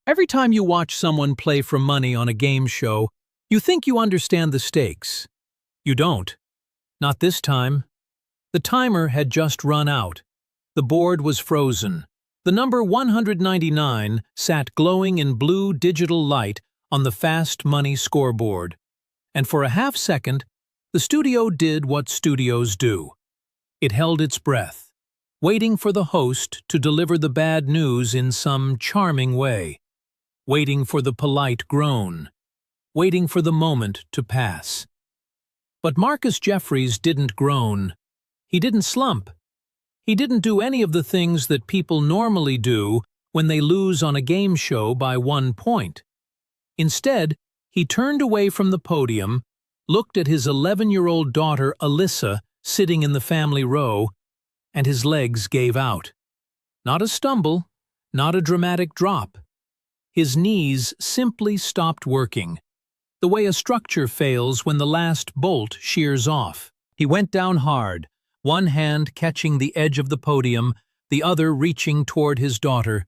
Every time you watch someone play for money on a game show, you think you understand the stakes. You don't. Not this time. The timer had just run out. The board was frozen. The number 199 sat glowing in blue digital light on the fast money scoreboard. And for a half second, the studio did what studios do. It held its breath, waiting for the host to deliver the bad news in some charming way. Waiting for the polite groan, waiting for the moment to pass. But Marcus Jeffries didn't groan. He didn't slump. He didn't do any of the things that people normally do when they lose on a game show by 1 point. Instead, he turned away from the podium, looked at his 11-year-old daughter Alyssa sitting in the family row, and his legs gave out. Not a stumble, not a dramatic drop. His knees simply stopped working, the way a structure fails when the last bolt shears off. He went down hard, one hand catching the edge of the podium, the other reaching toward his daughter,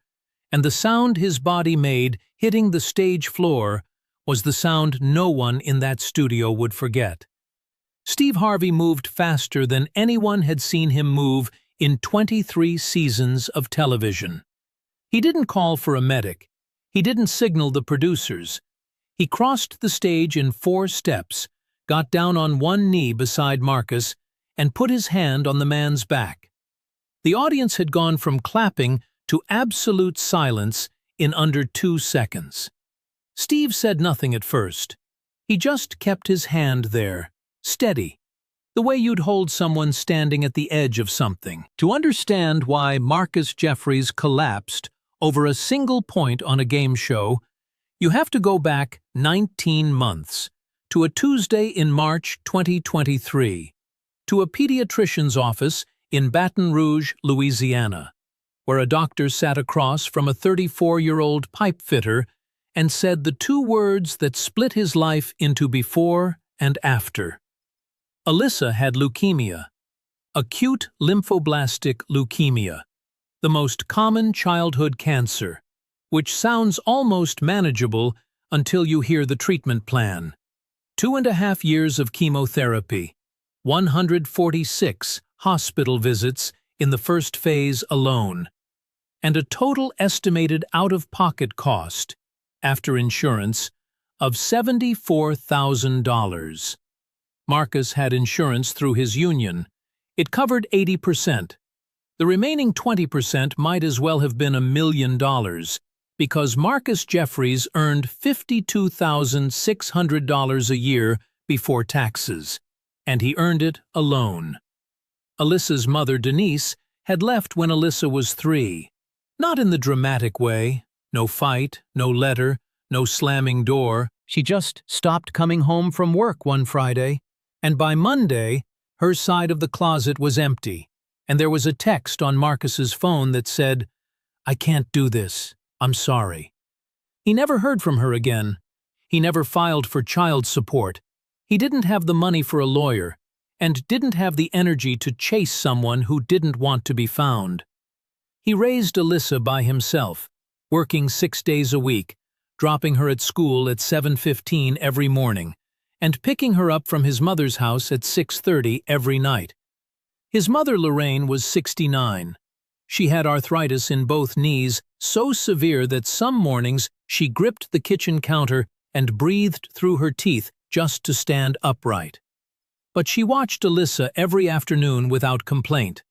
and the sound his body made hitting the stage floor was the sound no one in that studio would forget. Steve Harvey moved faster than anyone had seen him move in 23 seasons of television. He didn't call for a medic. He didn't signal the producers. He crossed the stage in 4 steps, got down on one knee beside Marcus, and put his hand on the man's back. The audience had gone from clapping to absolute silence in under 2 seconds. Steve said nothing at first. He just kept his hand there, steady, the way you'd hold someone standing at the edge of something. To understand why Marcus Jeffries collapsed over a single point on a game show, you have to go back 19 months, to a Tuesday in March 2023, to a pediatrician's office in Baton Rouge, Louisiana, where a doctor sat across from a 34-year-old pipe fitter and said the 2 words that split his life into before and after. Alyssa had leukemia, acute lymphoblastic leukemia, the most common childhood cancer, which sounds almost manageable until you hear the treatment plan. 2.5 years of chemotherapy, 146 hospital visits in the first phase alone, and a total estimated out-of-pocket cost, after insurance, of $74,000. Marcus had insurance through his union. It covered 80%. The remaining 20% might as well have been $1 million, because Marcus Jeffries earned $52,600 a year before taxes, and he earned it alone. Alyssa's mother, Denise, had left when Alyssa was 3. Not in the dramatic way, no fight, no letter, no slamming door. She just stopped coming home from work one Friday, and by Monday, her side of the closet was empty, and there was a text on Marcus's phone that said, "I can't do this. I'm sorry." He never heard from her again. He never filed for child support. He didn't have the money for a lawyer, and didn't have the energy to chase someone who didn't want to be found. He raised Alyssa by himself, working 6 days a week, dropping her at school at 7:15 every morning, and picking her up from his mother's house at 6:30 every night. His mother, Lorraine, was 69. She had arthritis in both knees so severe that some mornings she gripped the kitchen counter and breathed through her teeth just to stand upright. But she watched Alyssa every afternoon without complaint,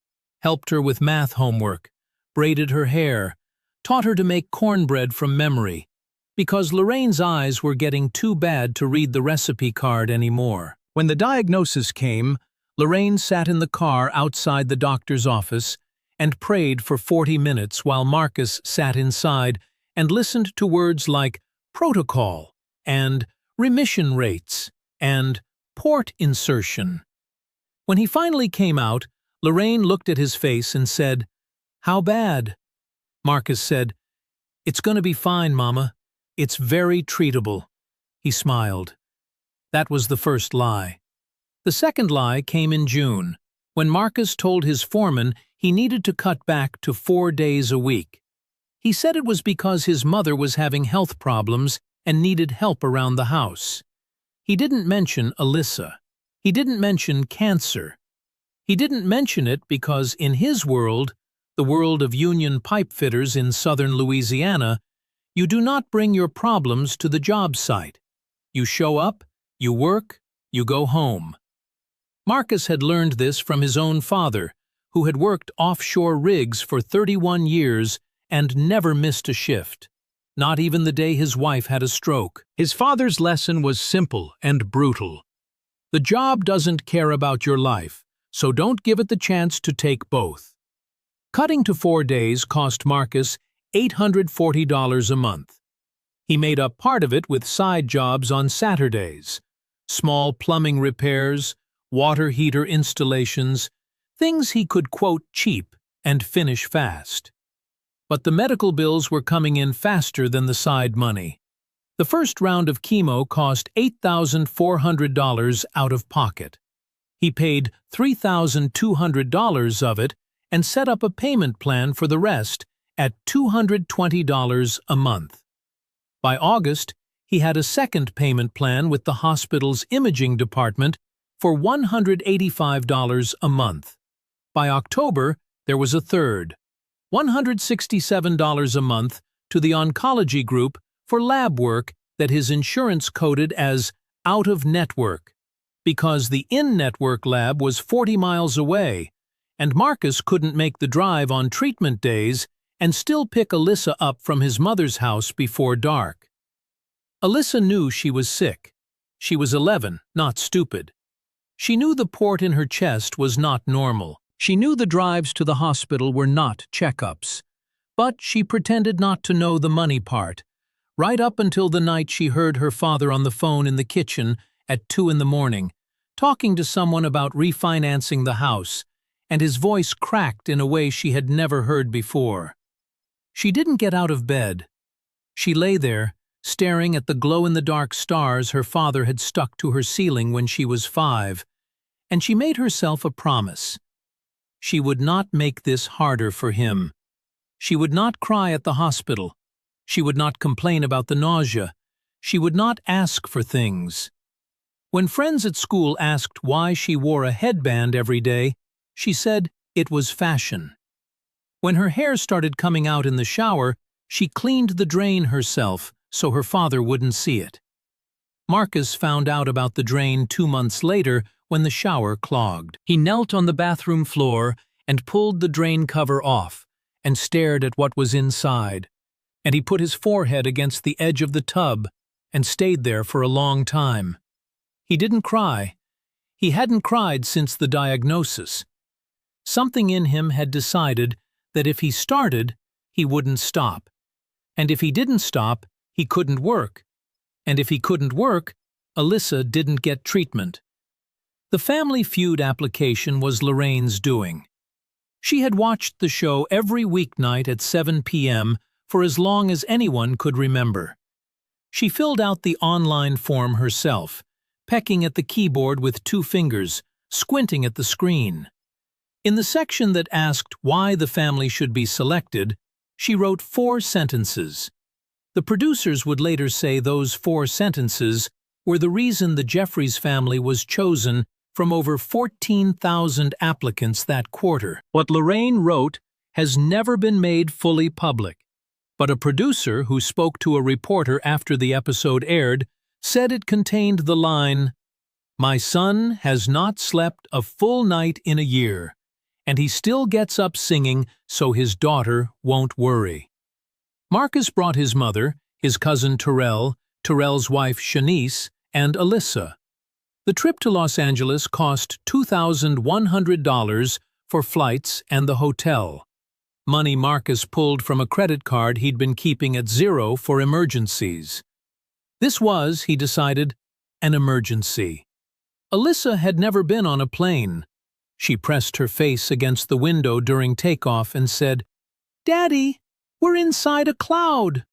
helped her with math homework, braided her hair, taught her to make cornbread from memory, because Lorraine's eyes were getting too bad to read the recipe card anymore. When the diagnosis came, Lorraine sat in the car outside the doctor's office and prayed for 40 minutes while Marcus sat inside and listened to words like protocol and remission rates and port insertion. When he finally came out, Lorraine looked at his face and said, "How bad?" Marcus said, "It's going to be fine, Mama. It's very treatable." He smiled. That was the first lie. The second lie came in June, when Marcus told his foreman he needed to cut back to 4 days a week. He said it was because his mother was having health problems and needed help around the house. He didn't mention Alyssa. He didn't mention cancer. He didn't mention it because in his world, the world of union pipe fitters in southern Louisiana, you do not bring your problems to the job site. You show up, you work, you go home. Marcus had learned this from his own father, who had worked offshore rigs for 31 years and never missed a shift, not even the day his wife had a stroke. His father's lesson was simple and brutal. The job doesn't care about your life, so don't give it the chance to take both. Cutting to 4 days cost Marcus $840 a month. He made up part of it with side jobs on Saturdays, small plumbing repairs, water heater installations, things he could quote cheap and finish fast. But the medical bills were coming in faster than the side money. The first round of chemo cost $8,400 out of pocket. He paid $3,200 of it and set up a payment plan for the rest at $220 a month. By August, he had a second payment plan with the hospital's imaging department for $185 a month. By October, there was a third, $167 a month to the oncology group for lab work that his insurance coded as out-of-network, because the in-network lab was 40 miles away, and Marcus couldn't make the drive on treatment days and still pick Alyssa up from his mother's house before dark. Alyssa knew she was sick. She was 11, not stupid. She knew the port in her chest was not normal. She knew the drives to the hospital were not checkups. But she pretended not to know the money part, right up until the night she heard her father on the phone in the kitchen at 2 in the morning, talking to someone about refinancing the house, and his voice cracked in a way she had never heard before. She didn't get out of bed. She lay there, staring at the glow-in-the-dark stars her father had stuck to her ceiling when she was 5, and she made herself a promise. She would not make this harder for him. She would not cry at the hospital. She would not complain about the nausea. She would not ask for things. When friends at school asked why she wore a headband every day, she said it was fashion. When her hair started coming out in the shower, she cleaned the drain herself so her father wouldn't see it. Marcus found out about the drain 2 months later when the shower clogged. He knelt on the bathroom floor and pulled the drain cover off and stared at what was inside. And he put his forehead against the edge of the tub and stayed there for a long time. He didn't cry. He hadn't cried since the diagnosis. Something in him had decided that if he started, he wouldn't stop. And if he didn't stop, he couldn't work. And if he couldn't work, Alyssa didn't get treatment. The Family Feud application was Lorraine's doing. She had watched the show every weeknight at 7 p.m. for as long as anyone could remember. She filled out the online form herself, pecking at the keyboard with 2 fingers, squinting at the screen. In the section that asked why the family should be selected, she wrote 4 sentences. The producers would later say those 4 sentences were the reason the Jeffries family was chosen from over 14,000 applicants that quarter. What Lorraine wrote has never been made fully public, but a producer who spoke to a reporter after the episode aired said it contained the line, "My son has not slept a full night in a year, and he still gets up singing so his daughter won't worry." Marcus brought his mother, his cousin Terrell, Terrell's wife Shanice, and Alyssa. The trip to Los Angeles cost $2,100 for flights and the hotel. Money Marcus pulled from a credit card he'd been keeping at 0 for emergencies. This was, he decided, an emergency. Alyssa had never been on a plane. She pressed her face against the window during takeoff and said, "Daddy, we're inside a cloud."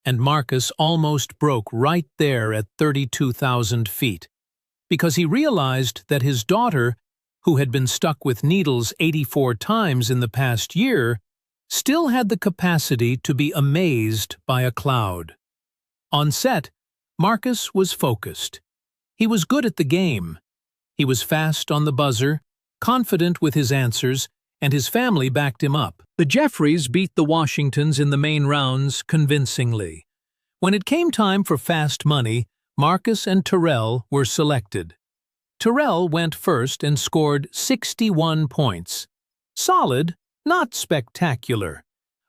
And Marcus almost broke right there at 32,000 feet, because he realized that his daughter, who had been stuck with needles 84 times in the past year, still had the capacity to be amazed by a cloud. On set, Marcus was focused. He was good at the game. He was fast on the buzzer, confident with his answers, and his family backed him up. The Jeffreys beat the Washingtons in the main rounds convincingly. When it came time for fast money, Marcus and Terrell were selected. Terrell went first and scored 61 points. Solid, not spectacular.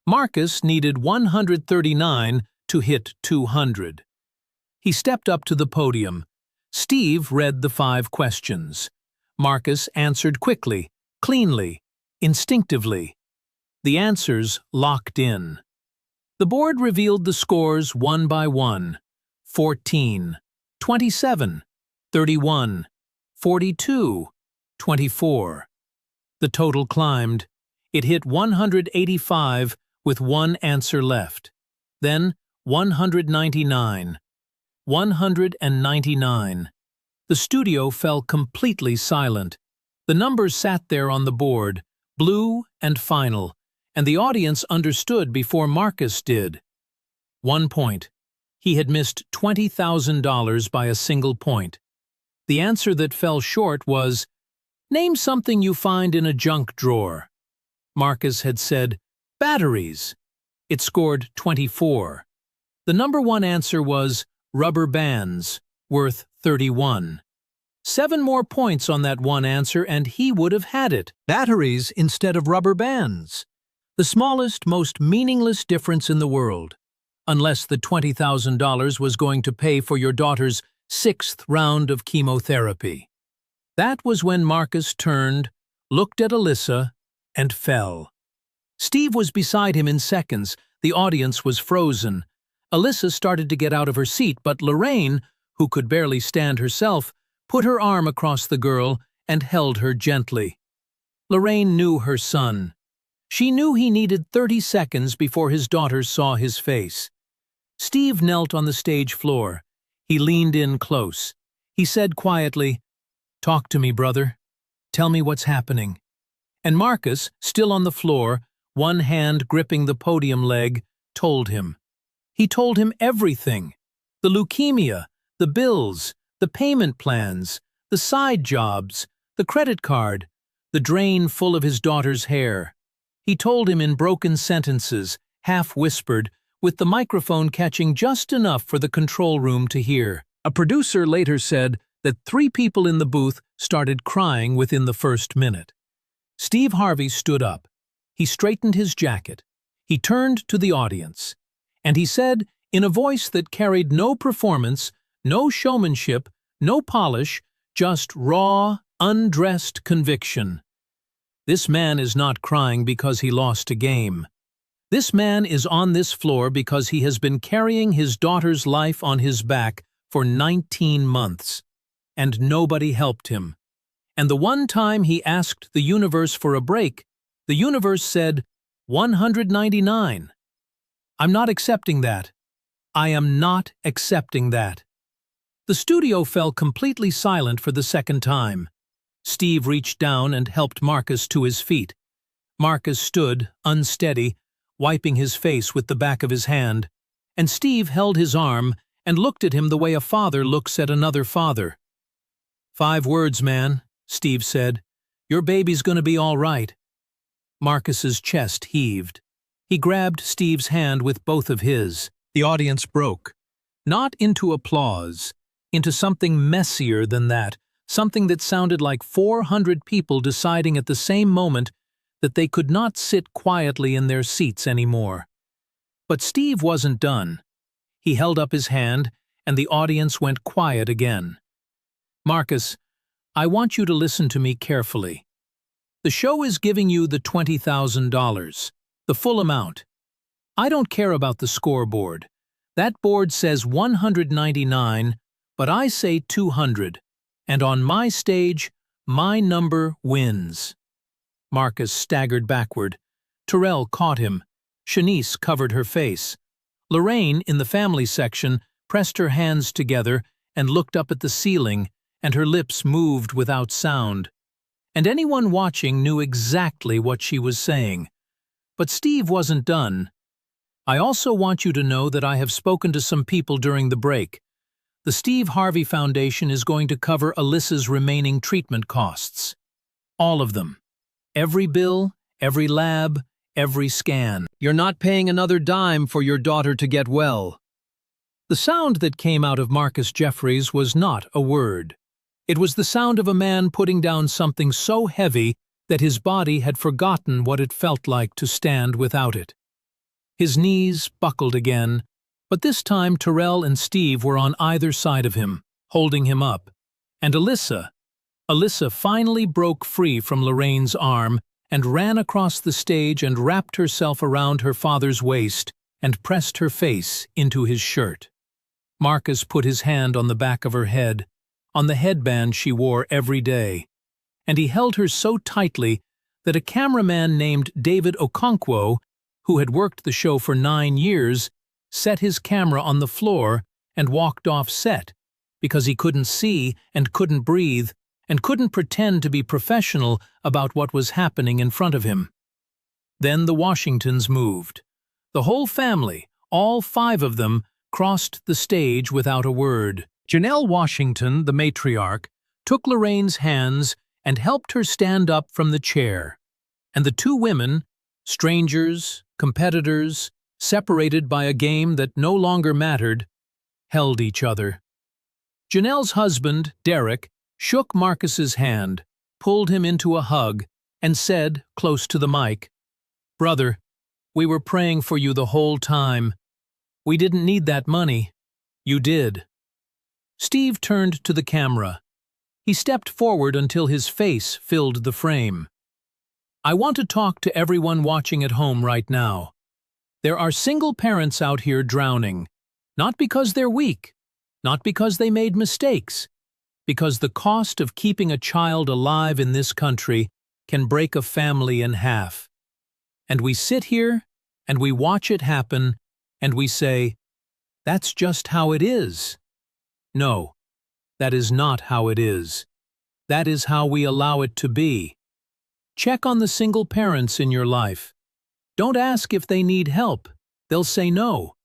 Marcus needed 139 to hit 200. He stepped up to the podium. Steve read the 5 questions. Marcus answered quickly, cleanly, instinctively. The answers locked in. The board revealed the scores one by one. 14, 27, 31, 42, 24. The total climbed. It hit 185 with one answer left. Then 199. 199. The studio fell completely silent. The numbers sat there on the board, blue and final, and the audience understood before Marcus did. 1 point. He had missed $20,000 by a single point. The answer that fell short was, "Name something you find in a junk drawer." Marcus had said, "Batteries." It scored 24. The number 1 answer was, "Rubber bands," worth 31. 7 more points on that one answer and he would have had it. Batteries instead of rubber bands. The smallest, most meaningless difference in the world. Unless the $20,000 was going to pay for your daughter's 6th round of chemotherapy. That was when Marcus turned, looked at Alyssa, and fell. Steve was beside him in seconds. The audience was frozen. Alyssa started to get out of her seat, but Lorraine, who could barely stand herself, put her arm across the girl and held her gently. Lorraine knew her son. She knew he needed 30 seconds before his daughter saw his face. Steve knelt on the stage floor. He leaned in close. He said quietly, "Talk to me, brother. Tell me what's happening." And Marcus, still on the floor, one hand gripping the podium leg, told him. He told him everything. The leukemia, the bills, the payment plans, the side jobs, the credit card, the drain full of his daughter's hair. He told him in broken sentences, half-whispered, with the microphone catching just enough for the control room to hear. A producer later said that 3 people in the booth started crying within the first minute. Steve Harvey stood up. He straightened his jacket. He turned to the audience. And he said, in a voice that carried no performance, no showmanship, no polish, just raw, undressed conviction. "This man is not crying because he lost a game. This man is on this floor because he has been carrying his daughter's life on his back for 19 months. And nobody helped him. And the one time he asked the universe for a break, the universe said, 199. I'm not accepting that. I am not accepting that." The studio fell completely silent for the second time. Steve reached down and helped Marcus to his feet. Marcus stood, unsteady, wiping his face with the back of his hand, and Steve held his arm and looked at him the way a father looks at another father. "5 words, man," Steve said. "Your baby's gonna be all right." Marcus's chest heaved. He grabbed Steve's hand with both of his. The audience broke. Not into applause, into something messier than that, something that sounded like 400 people deciding at the same moment that they could not sit quietly in their seats anymore. But Steve wasn't done. He held up his hand, and the audience went quiet again. "Marcus, I want you to listen to me carefully. The show is giving you the $20,000, the full amount. I don't care about the scoreboard. That board says 199, but I say 200, and on my stage, my number wins." Marcus staggered backward. Terrell caught him. Shanice covered her face. Lorraine, in the family section, pressed her hands together and looked up at the ceiling, and her lips moved without sound. And anyone watching knew exactly what she was saying. But Steve wasn't done. I also want you to know that I have spoken to some people during the break. The Steve Harvey Foundation is going to cover Alyssa's remaining treatment costs. All of them. Every bill, every lab, every scan. You're not paying another dime for your daughter to get well. The sound that came out of Marcus Jeffries was not a word. It was the sound of a man putting down something so heavy that his body had forgotten what it felt like to stand without it. His knees buckled again, but this time Terrell and Steve were on either side of him, holding him up. And Alyssa finally broke free from Lorraine's arm and ran across the stage and wrapped herself around her father's waist and pressed her face into his shirt. Marcus put his hand on the back of her head, on the headband she wore every day, and he held her so tightly that a cameraman named David Okonkwo, who had worked the show for 9 years, set his camera on the floor and walked off set because he couldn't see and couldn't breathe and couldn't pretend to be professional about what was happening in front of him. Then the Washingtons moved. The whole family, all 5 of them, crossed the stage without a word. Janelle Washington, the matriarch, took Lorraine's hands and helped her stand up from the chair. And the 2 women, strangers, competitors, separated by a game that no longer mattered, held each other. Janelle's husband, Derek, shook Marcus's hand, pulled him into a hug, and said, close to the mic, "Brother, we were praying for you the whole time. We didn't need that money. You did." Steve turned to the camera. He stepped forward until his face filled the frame. "I want to talk to everyone watching at home right now. There are single parents out here drowning, not because they're weak, not because they made mistakes, because the cost of keeping a child alive in this country can break a family in half. And we sit here, and we watch it happen, and we say, that's just how it is. No, that is not how it is. That is how we allow it to be. Check on the single parents in your life. Don't ask if they need help. They'll say no.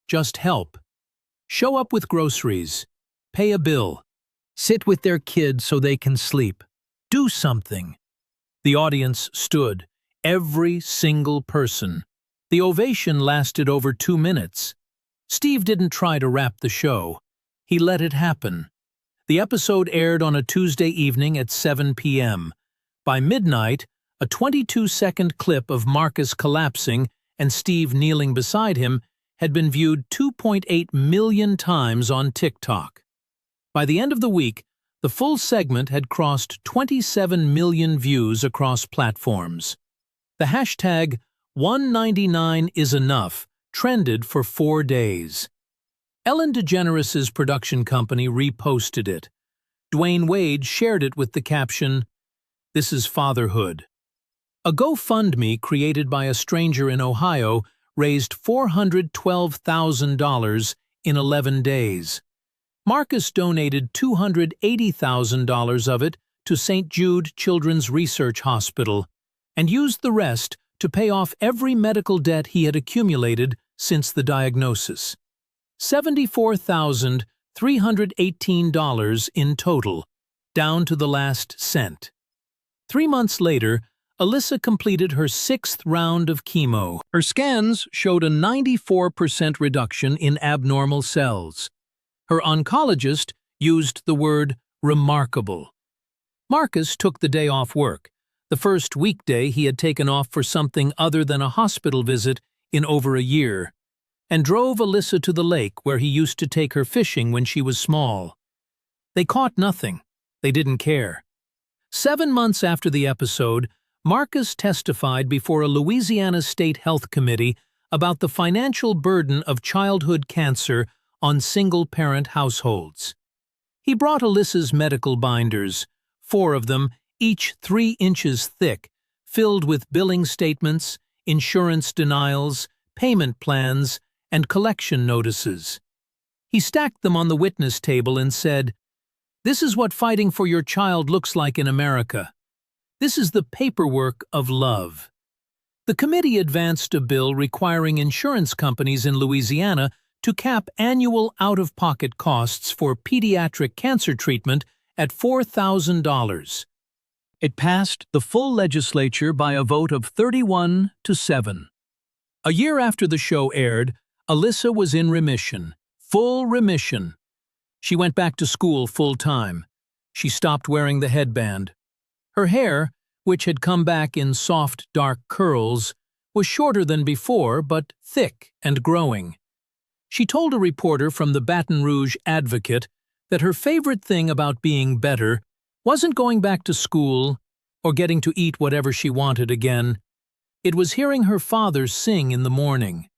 Just help. Show up with groceries. Pay a bill. Sit with their kids so they can sleep. Do something." The audience stood, every single person. The ovation lasted over 2 minutes. Steve didn't try to wrap the show. He let it happen. The episode aired on a Tuesday evening at 7 p.m. By midnight, a 22-second clip of Marcus collapsing and Steve kneeling beside him had been viewed 2.8 million times on TikTok. By the end of the week, the full segment had crossed 27 million views across platforms. The hashtag #199isenough trended for 4 days. Ellen DeGeneres' production company reposted it. Dwayne Wade shared it with the caption, "This is fatherhood." A GoFundMe created by a stranger in Ohio raised $412,000 in 11 days. Marcus donated $280,000 of it to St. Jude Children's Research Hospital and used the rest to pay off every medical debt he had accumulated since the diagnosis. $74,318 in total, down to the last cent. 3 months later, Alyssa completed her 6th round of chemo. Her scans showed a 94% reduction in abnormal cells. Her oncologist used the word remarkable. Marcus took the day off work, the first weekday he had taken off for something other than a hospital visit in over a year, and drove Alyssa to the lake where he used to take her fishing when she was small. They caught nothing. They didn't care. 7 months after the episode, Marcus testified before a Louisiana State Health Committee about the financial burden of childhood cancer on single-parent households. He brought Alyssa's medical binders, 4 of them, each 3 inches thick, filled with billing statements, insurance denials, payment plans, and collection notices. He stacked them on the witness table and said, "This is what fighting for your child looks like in America. This is the paperwork of love." The committee advanced a bill requiring insurance companies in Louisiana to cap annual out-of-pocket costs for pediatric cancer treatment at $4,000. It passed the full legislature by a vote of 31-7. A year after the show aired, Alyssa was in remission, full remission. She went back to school full-time. She stopped wearing the headband. Her hair, which had come back in soft, dark curls, was shorter than before, but thick and growing. She told a reporter from the Baton Rouge Advocate that her favorite thing about being better wasn't going back to school or getting to eat whatever she wanted again. It was hearing her father sing in the morning.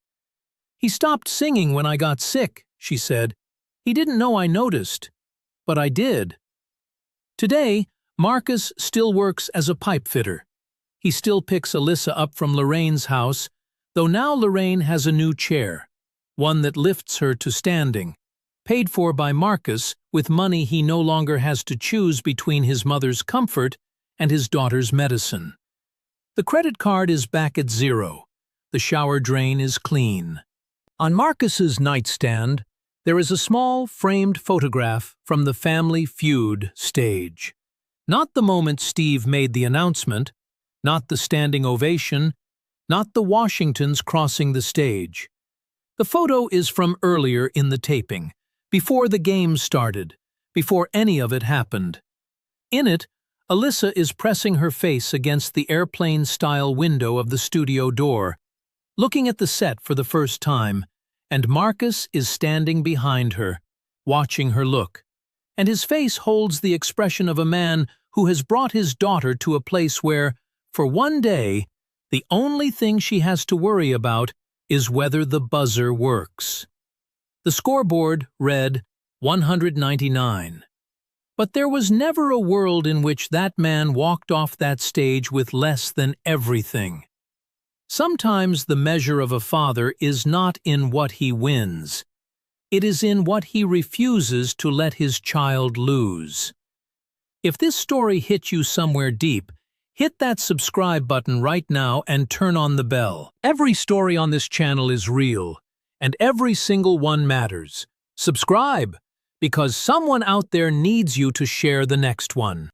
"He stopped singing when I got sick," she said. "He didn't know I noticed, but I did." Today, Marcus still works as a pipe fitter. He still picks Alyssa up from Lorraine's house, though now Lorraine has a new chair, one that lifts her to standing, paid for by Marcus with money he no longer has to choose between his mother's comfort and his daughter's medicine. The credit card is back at zero. The shower drain is clean. On Marcus's nightstand, there is a small framed photograph from the Family Feud stage. Not the moment Steve made the announcement, not the standing ovation, not the Washingtons crossing the stage. The photo is from earlier in the taping, before the game started, before any of it happened. In it, Alyssa is pressing her face against the airplane-style window of the studio door, looking at the set for the first time, and Marcus is standing behind her, watching her look, and his face holds the expression of a man who has brought his daughter to a place where, for one day, the only thing she has to worry about is whether the buzzer works. The scoreboard read 199. But there was never a world in which that man walked off that stage with less than everything. Sometimes the measure of a father is not in what he wins. It is in what he refuses to let his child lose. If this story hit you somewhere deep, hit that subscribe button right now and turn on the bell. Every story on this channel is real, and every single one matters. Subscribe, because someone out there needs you to share the next one.